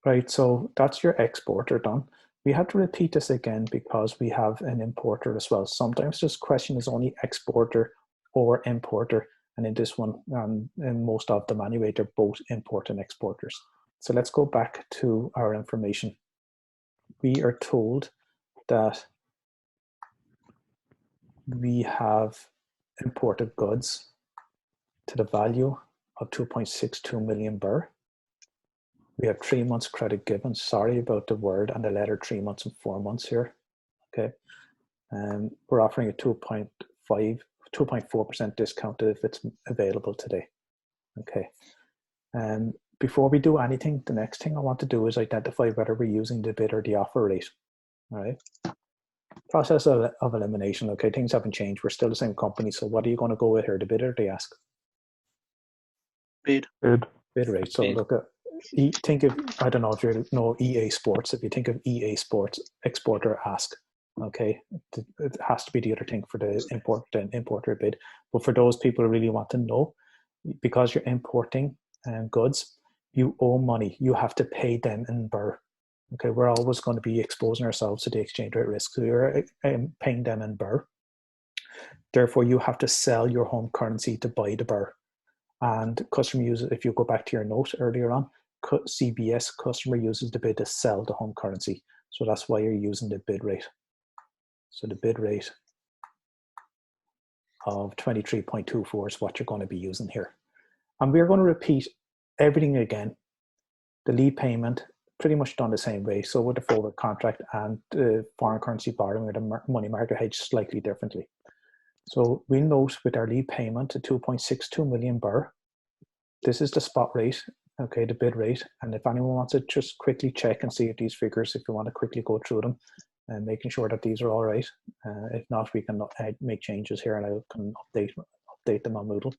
Right, so that's your exporter done. We have to repeat this again because we have an importer as well. Sometimes this question is only exporter or importer, and in this one, in most of them anyway, they're both import and exporters. So let's go back to our information. We are told that we have imported goods to the value of 2.62 million birr. We have 3 months credit given. Sorry about the word and the letter 3 months and 4 months here. Okay. And we're offering a 2.4% discount if it's available today. Okay. And before we do anything, the next thing I want to do is identify whether we're using the bid or the offer rate. All right. Process of elimination. Okay. Things haven't changed. We're still the same company. So what are you going to go with here? The bid or the ask? Bid. Bid rate. So Bid. look at, think of, I don't know if you know EA Sports. If you think of EA Sports, exporter ask. Okay, it has to be the other thing for the importer bid. But for those people who really want to know, because you're importing goods, you owe money. You have to pay them in birr. Okay, we're always going to be exposing ourselves to the exchange rate risk. So you're paying them in birr. Therefore, you have to sell your home currency to buy the birr. And customer uses, if you go back to your note earlier on, CBS, customer uses the bid to sell the home currency. So that's why you're using the bid rate. So the bid rate of 23.24 is what you're going to be using here. And we're going to repeat everything again. The lead payment, pretty much done the same way. So with the forward contract and the foreign currency borrowing or the money market hedge slightly differently. So we'll note with our lead payment to 2.62 million birr, this is the spot rate, okay, the bid rate. And if anyone wants to just quickly check and see if these figures, if you want to quickly go through them and making sure that these are all right. If not, we can make changes here and I can update them on Moodle.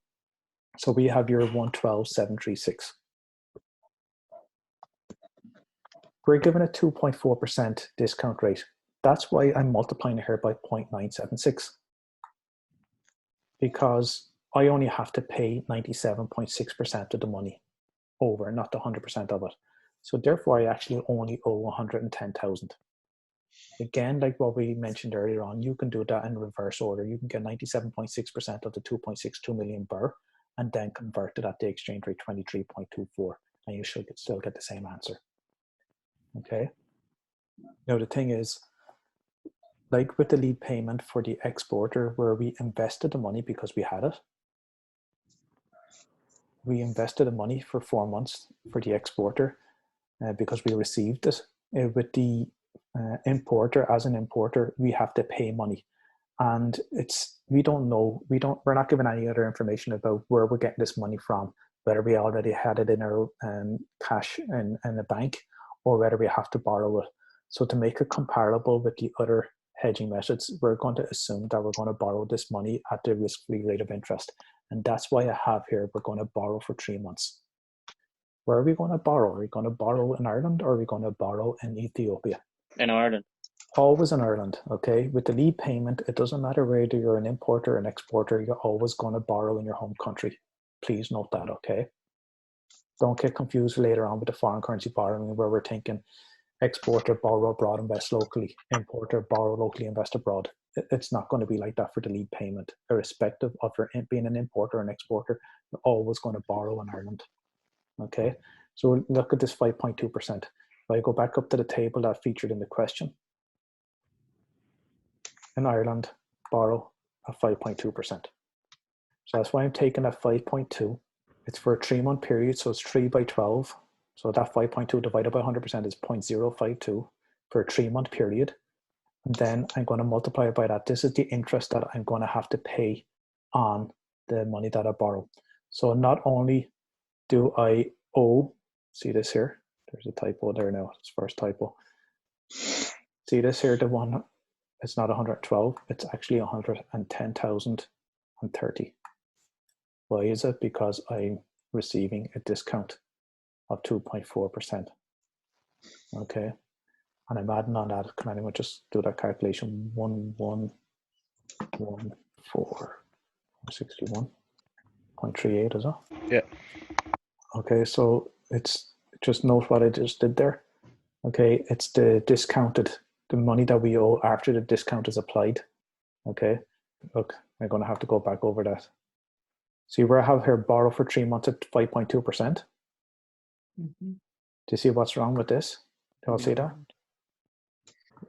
So we have your 112,736. We're given a 2.4% discount rate. That's why I'm multiplying it here by 0.976. Because I only have to pay 97.6% of the money over, not the 100% of it. So therefore, I actually only owe 110,000. Again, like what we mentioned earlier on, you can do that in reverse order. You can get 97.6% of the 2.62 million birr and then convert it at the exchange rate 23.24, and you should still get the same answer. Okay. Now the thing is, like with the lead payment for the exporter, where we invested the money because we had it. We invested the money for 4 months for the exporter because we received it. With the importer, as an importer, we have to pay money. And we don't know, we're not given any other information about where we're getting this money from, whether we already had it in our cash in the bank or whether we have to borrow it. So to make it comparable with the other hedging methods, we're going to assume that we're going to borrow this money at the risk-free rate of interest. And that's why I have here, we're going to borrow for 3 months. Where are we going to borrow? Are we going to borrow in Ireland or are we going to borrow in Ethiopia? In Ireland. Always in Ireland, okay? With the lead payment, it doesn't matter whether you're an importer or an exporter, you're always going to borrow in your home country. Please note that, okay? Don't get confused later on with the foreign currency borrowing where we're thinking exporter, borrow abroad, invest locally, importer, borrow locally, invest abroad. It's not going to be like that for the lead payment. Irrespective of your being an importer or an exporter, you're always going to borrow in Ireland. Okay, so look at this 5.2%. If I go back up to the table that featured in the question, in Ireland, borrow at 5.2%. So that's why I'm taking that 5.2. It's for a 3-month period, so it's 3 by 12. So that 5.2 divided by 100% is 0.052 for a 3-month period. And then I'm going to multiply it by that. This is the interest that I'm going to have to pay on the money that I borrow. So not only do I owe, see this here, there's a typo there now, it's first typo. See this here, the one, it's not 112, it's actually 110,030. Why is it? Because I'm receiving a discount of 2.4%. Okay, and I'm adding on that. Can anyone just do that calculation? 1114.61.38 is it? Yeah. Okay, so it's just note what I just did there. Okay, it's the money that we owe after the discount is applied. Okay, look, I'm going to have to go back over that. See where I have here borrow for 3 months at 5.2%. Do you see what's wrong with this? Do you all see that?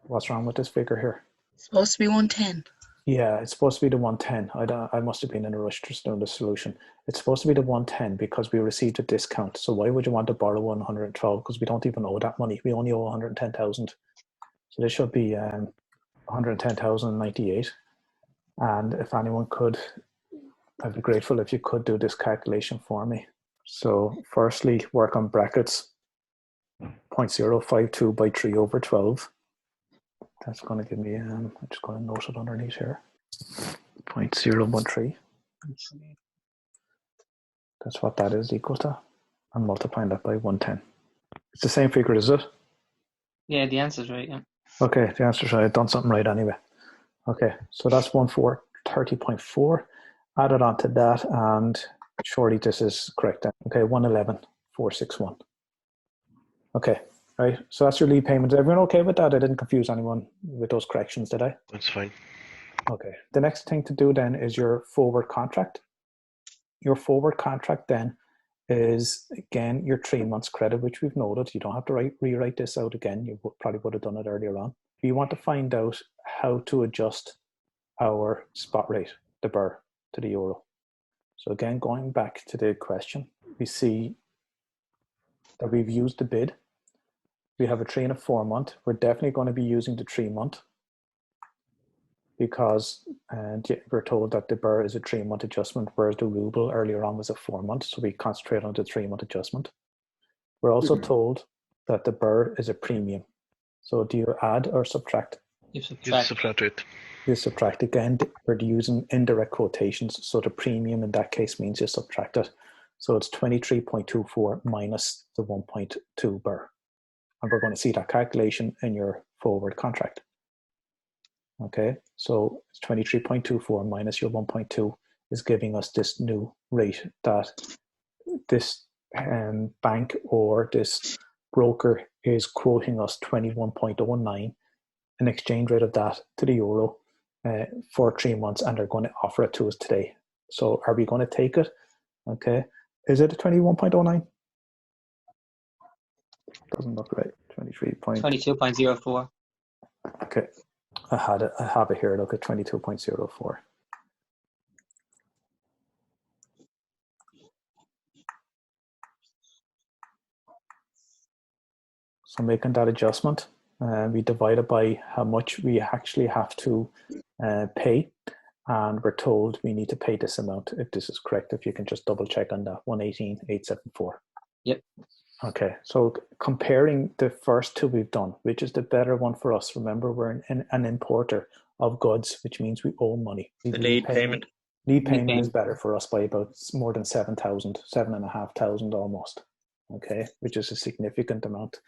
What's wrong with this figure here? It's supposed to be 110. Yeah, it's supposed to be the 110. I must have been in a rush to know the solution. It's supposed to be the 110 because we received a discount. So why would you want to borrow 112? Because we don't even owe that money. We only owe 110,000. So this should be 110,098. And if anyone could, I'd be grateful if you could do this calculation for me. So firstly, work on brackets. 0.052 by 3 over 12. That's going to give me, I'm just going to note it underneath here. 0.013. That's what that is equal to. I'm multiplying that by 110. It's the same figure, is it? Yeah, the answer's right, yeah. Okay, the answer's right. I've done something right anyway. Okay, so that's 1430.4. Add it on to that, and surely this is correct. Okay, 111,461. Okay, right. So that's your lead payment. Is everyone okay with that? I didn't confuse anyone with those corrections, did I? That's fine. Okay. The next thing to do then is your forward contract. Your forward contract then is, again, your 3 months credit, which we've noted. You don't have to rewrite this out again. You probably would have done it earlier on. We want to find out how to adjust our spot rate, the BER, to the euro. So again, going back to the question, we see that we've used the bid. We have a 3 and a 4 month. We're definitely going to be using the 3 month because we're told that the BER is a 3 month adjustment, whereas the ruble earlier on was a 4 month. So we concentrate on the 3 month adjustment. We're also told that the BER is a premium. So do you add or subtract? You subtract it. You subtract again. We're using indirect quotations. So the premium in that case means you subtract it. So it's 23.24 minus the 1.2 BER. And we're going to see that calculation in your forward contract. Okay, so it's 23.24 minus your 1.2 is giving us this new rate that this bank or this broker is quoting us 21.09, an exchange rate of that to the euro for 3 months, and they're going to offer it to us today. So are we going to take it? Okay, is it a 21.09? Doesn't look right. 22.04. Okay, I have it here. Look at 22.04. So making that adjustment, we divide it by how much we actually have to pay, and we're told we need to pay this amount. If this is correct, if you can just double check on that, 118,874. Yep. Okay, so comparing the first two we've done, which is the better one for us? Remember, we're an importer of goods, which means we owe money. The lead payment. Lead payment is better for us by about more than 7,000, 7,500 almost. Okay, which is a significant amount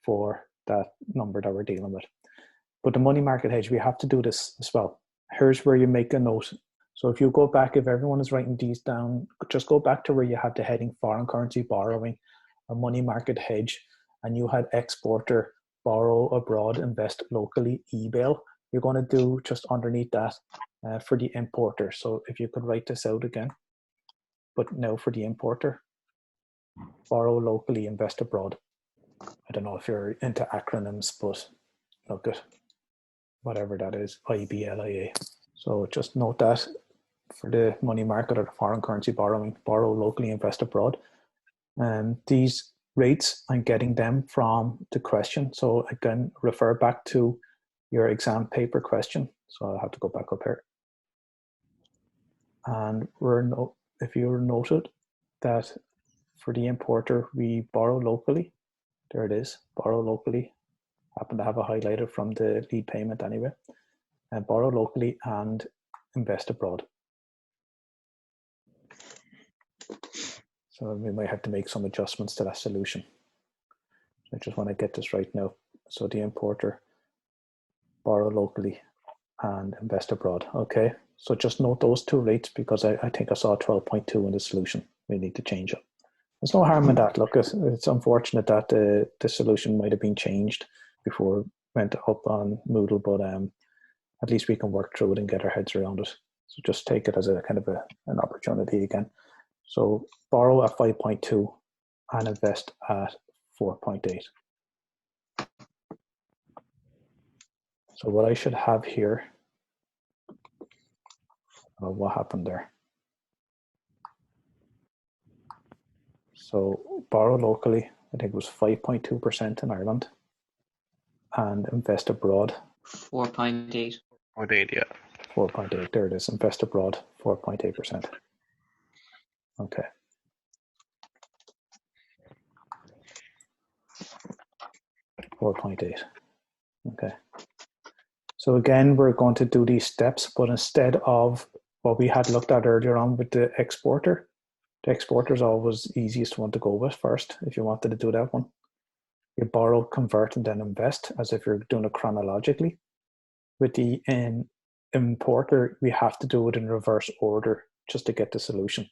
for that number that we're dealing with. But the money market hedge, we have to do this as well. Here's where you make a note. So if you go back, if everyone is writing these down, just go back to where you had the heading foreign currency borrowing or money market hedge, and you had exporter, borrow abroad, invest locally, eBail. You're going to do just underneath that for the importer. So if you could write this out again, but now for the importer, borrow locally, invest abroad. I don't know if you're into acronyms, but look at whatever that is, IBLIA. So just note that for the money market or the foreign currency borrowing, borrow locally, invest abroad. These rates, I'm getting them from the question. So again, refer back to your exam paper question. So I'll have to go back up here. And if you're noted that for the importer, we borrow locally. There it is, borrow locally. Happen to have it highlighted from the lead payment anyway. And borrow locally and invest abroad. So we might have to make some adjustments to that solution. I just want to get this right now. So the importer, borrow locally and invest abroad. Okay, so just note those two rates because I think I saw 12.2 in the solution. We need to change it. There's no harm in that. Look, it's unfortunate that the solution might have been changed before it went up on Moodle, but at least we can work through it and get our heads around it. So just take it as a kind of an opportunity again. So borrow at 5.2 and invest at 4.8. So what I should have here, what happened there? So borrow locally, I think it was 5.2% in Ireland, and invest abroad. 4.8. 4.8, yeah. 4.8, there it is, invest abroad, 4.8%. Okay. $4.8. Okay. So again, we're going to do these steps, but instead of what we had looked at earlier on with the exporter is always the easiest one to go with first if you wanted to do that one. You borrow, convert, and then invest as if you're doing it chronologically. With the importer, we have to do it in reverse order just to get the solution.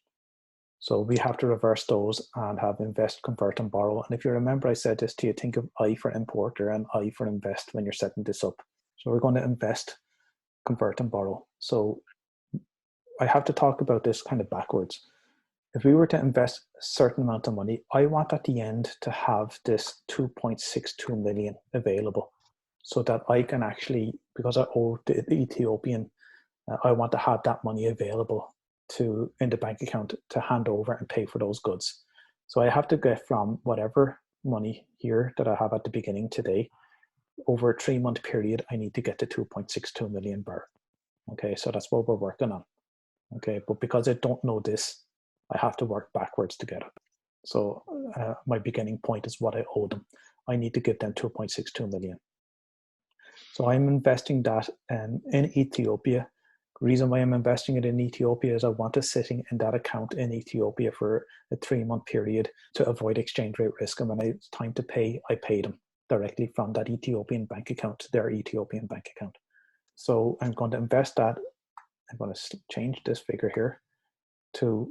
So we have to reverse those and have invest, convert, and borrow. And if you remember, I said this to you, think of I for importer and I for invest when you're setting this up. So we're going to invest, convert, and borrow. So I have to talk about this kind of backwards. If we were to invest a certain amount of money, I want at the end to have this 2.62 million available so that I can actually, because I owe the Ethiopian, I want to have that money available in the bank account to hand over and pay for those goods. So I have to get from whatever money here that I have at the beginning today, over a 3-month period, I need to get to 2.62 million birr. Okay, so that's what we're working on. Okay, but because I don't know this, I have to work backwards to get it. So my beginning point is what I owe them. I need to give them 2.62 million. So I'm investing that in Ethiopia. The reason why I'm investing it in Ethiopia is I want it sitting in that account in Ethiopia for a 3-month period to avoid exchange rate risk. And when it's time to pay, I pay them directly from that Ethiopian bank account to their Ethiopian bank account. So I'm going to invest that. I'm going to change this figure here to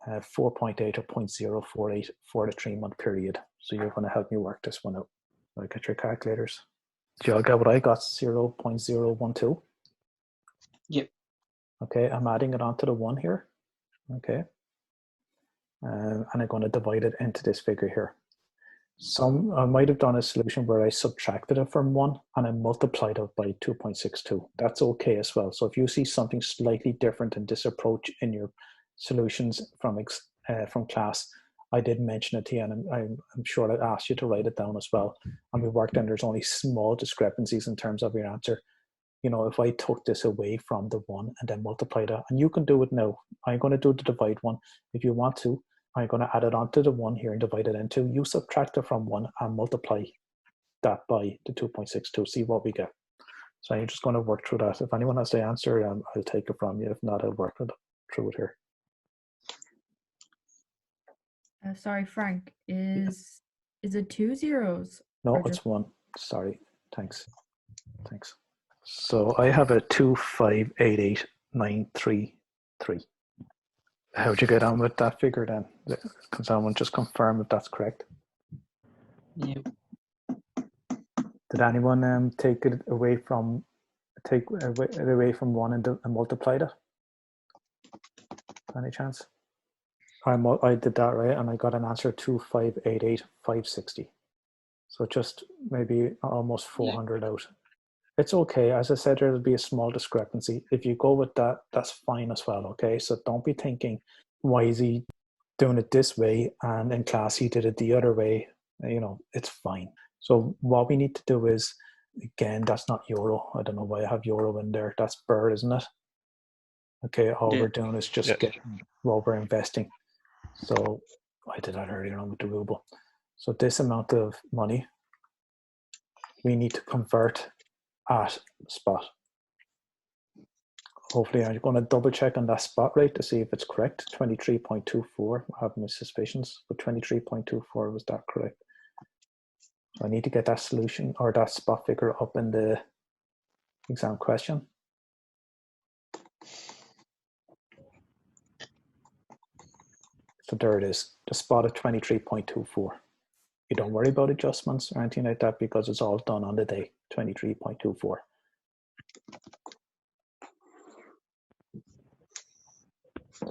4.8 or 0.048 for the 3-month period. So you're going to help me work this one out. So get your calculators. Do you all get what I got? 0.012. Yep. Okay, I'm adding it onto the 1 here. Okay. And I'm going to divide it into this figure here. I might have done a solution where I subtracted it from 1 and I multiplied it by 2.62. That's okay as well. So if you see something slightly different in this approach in your solutions from class, I did mention it to you, and I'm sure I asked you to write it down as well. And we worked and there's only small discrepancies in terms of your answer. You know, if I took this away from the 1 and then multiplied it, and you can do it now. I'm going to do the divide one. If you want to, I'm going to add it onto the 1 here and divide it into. You subtract it from 1 and multiply that by the 2.62. See what we get. So I'm just going to work through that. If anyone has the answer, I'll take it from you. If not, I'll work through it here. Sorry, Frank. Is it 2 zeros? No, it's 1. Sorry. Thanks. So I have a 2588933. How'd you get on with that figure then? Can someone just confirm if that's correct? Yep. Did anyone take it away from 1 and multiplied it? Any chance? I did that right, and I got an answer 2588560. So just maybe almost 400 out. It's okay. As I said, there'll be a small discrepancy. If you go with that, that's fine as well, okay? So don't be thinking, why is he doing it this way? And in class, he did it the other way. You know, it's fine. So what we need to do is, again, that's not euro. I don't know why I have euro in there. That's birr, isn't it? Okay, all we're doing is just getting what we're investing. So I did that earlier on with the ruble. So this amount of money, we need to convert at spot. Hopefully I'm going to double check on that spot rate to see if it's correct. 23.24. I have my suspicions, but 23.24 was that correct? So I need to get that solution or that spot figure up in the exam question. So there it is, the spot of 23.24. You don't worry about adjustments or anything like that because it's all done on the day, 23.24.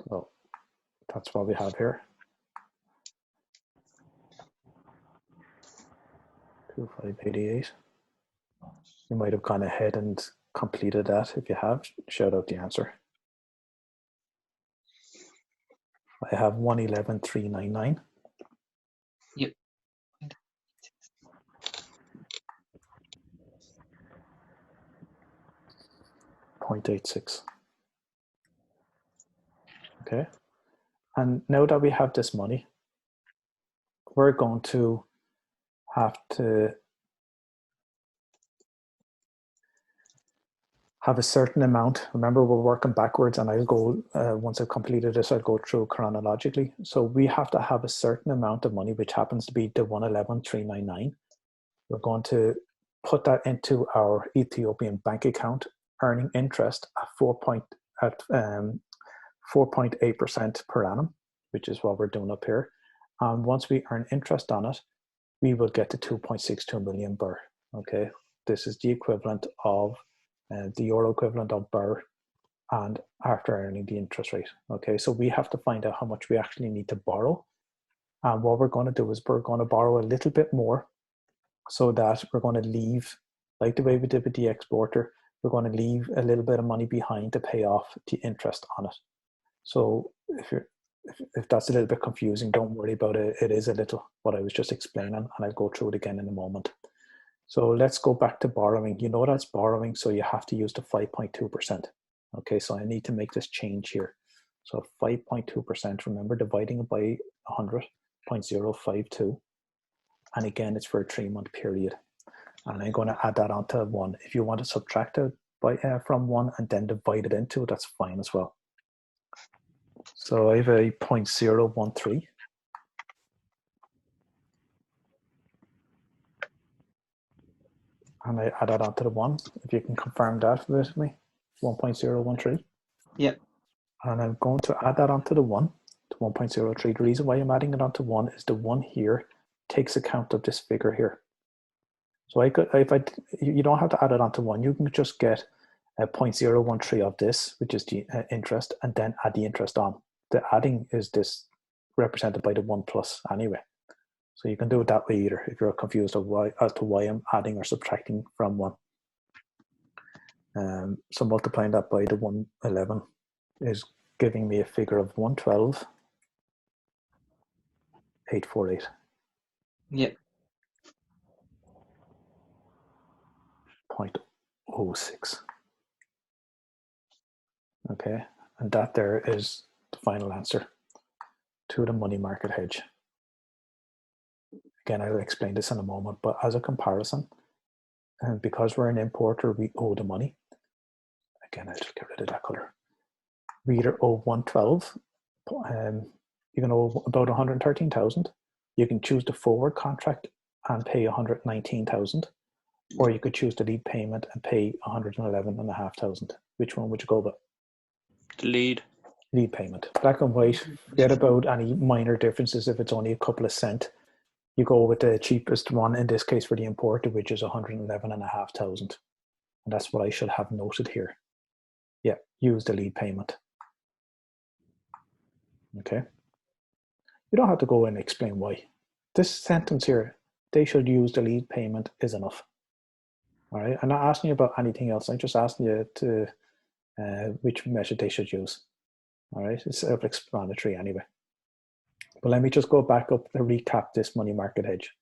So that's what we have here. 2588. You might have gone ahead and completed that. If you have, shout out the answer. I have 111,399. Yep. 0.86. Okay. And now that we have this money, we're going to have to have a certain amount. Remember, we're working backwards, and I'll go, once I've completed this, I'll go through chronologically. So we have to have a certain amount of money, which happens to be the 111,399. We're going to put that into our Ethiopian bank account, earning interest at 4.8% per annum, which is what we're doing up here. And once we earn interest on it, we will get to 2.62 million birr. Okay, this is the equivalent of the euro equivalent of birr, and after earning the interest rate. Okay, so we have to find out how much we actually need to borrow. And what we're going to do is we're going to borrow a little bit more, so that we're going to leave, like the way we did with the exporter, we're going to leave a little bit of money behind to pay off the interest on it. So if that's a little bit confusing, don't worry about it. It is a little what I was just explaining, and I'll go through it again in a moment. So let's go back to borrowing. You know that's borrowing, so you have to use the 5.2%. Okay, so I need to make this change here. So 5.2%, remember dividing it by 100.052. And again, it's for a 3-month period. And I'm going to add that onto 1. If you want to subtract it from 1 and then divide it into it, that's fine as well. So I have a 0.013. And I add that onto the 1. If you can confirm that with me, 1.013. Yep. And I'm going to add that onto the 1, to 1.03. The reason why I'm adding it onto 1 is the 1 here takes account of this figure here. So you don't have to add it onto 1. You can just get a 0.013 of this, which is the interest, and then add the interest on. The adding is this represented by the 1 plus anyway. So you can do it that way either if you're confused as to why I'm adding or subtracting from 1. So multiplying that by the 111 is giving me a figure of 112,848. Yep. 0.06. Okay, and that there is the final answer to the money market hedge. Again, I'll explain this in a moment, but as a comparison, and because we're an importer, we owe the money. Again, I'll just get rid of that color. We either owe 112, you can owe about 113,000. You can choose the forward contract and pay 119,000, or you could choose the lead payment and pay 111,500. Which one would you go with? The lead. Lead payment. Black and white, forget about any minor differences if it's only a couple of cents. You go with the cheapest one, in this case for the importer, which is 111,500. And that's what I should have noted here. Yeah, use the lead payment. Okay. You don't have to go and explain why. This sentence here, they should use the lead payment, is enough. All right, I'm not asking you about anything else. I'm just asking you to which method they should use. All right, it's self-explanatory anyway. But let me just go back up and recap this money market hedge.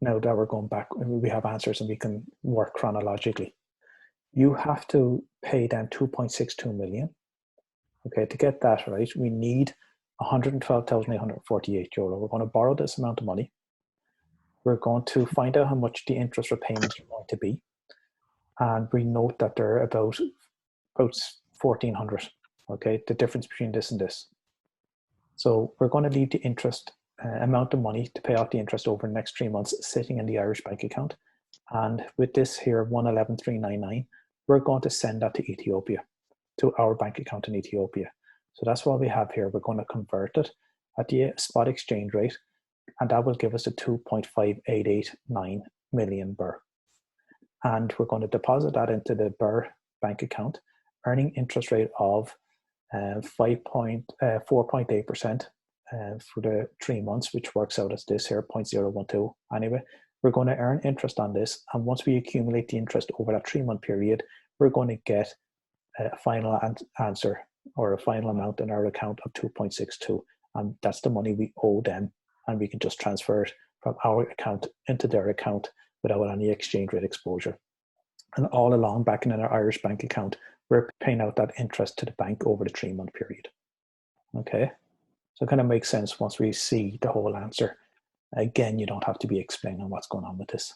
Now that we're going back, we have answers and we can work chronologically. You have to pay down 2.62 million. Okay, to get that right, we need 112,848 euro. We're going to borrow this amount of money. We're going to find out how much the interest repayments are going to be. And we note that they're about 1,400. Okay, the difference between this and this. So we're going to leave the interest amount of money to pay off the interest over the next 3 months sitting in the Irish bank account. And with this here, 111,399, we're going to send that to Ethiopia, to our bank account in Ethiopia. So that's what we have here. We're going to convert it, at the spot exchange rate, and that will give us a 2.5889 million birr. And we're going to deposit that into the birr bank account, earning interest rate of 4.8% for the 3 months, which works out as this here, 0.012. Anyway, we're going to earn interest on this, and once we accumulate the interest over that 3-month period, we're going to get a final answer or a final amount in our account of 2.62, and that's the money we owe them, and we can just transfer it from our account into their account without any exchange rate exposure. And all along, back in our Irish bank account, we're paying out that interest to the bank over the 3-month period. Okay, so it kind of makes sense once we see the whole answer. Again, you don't have to be explaining what's going on with this.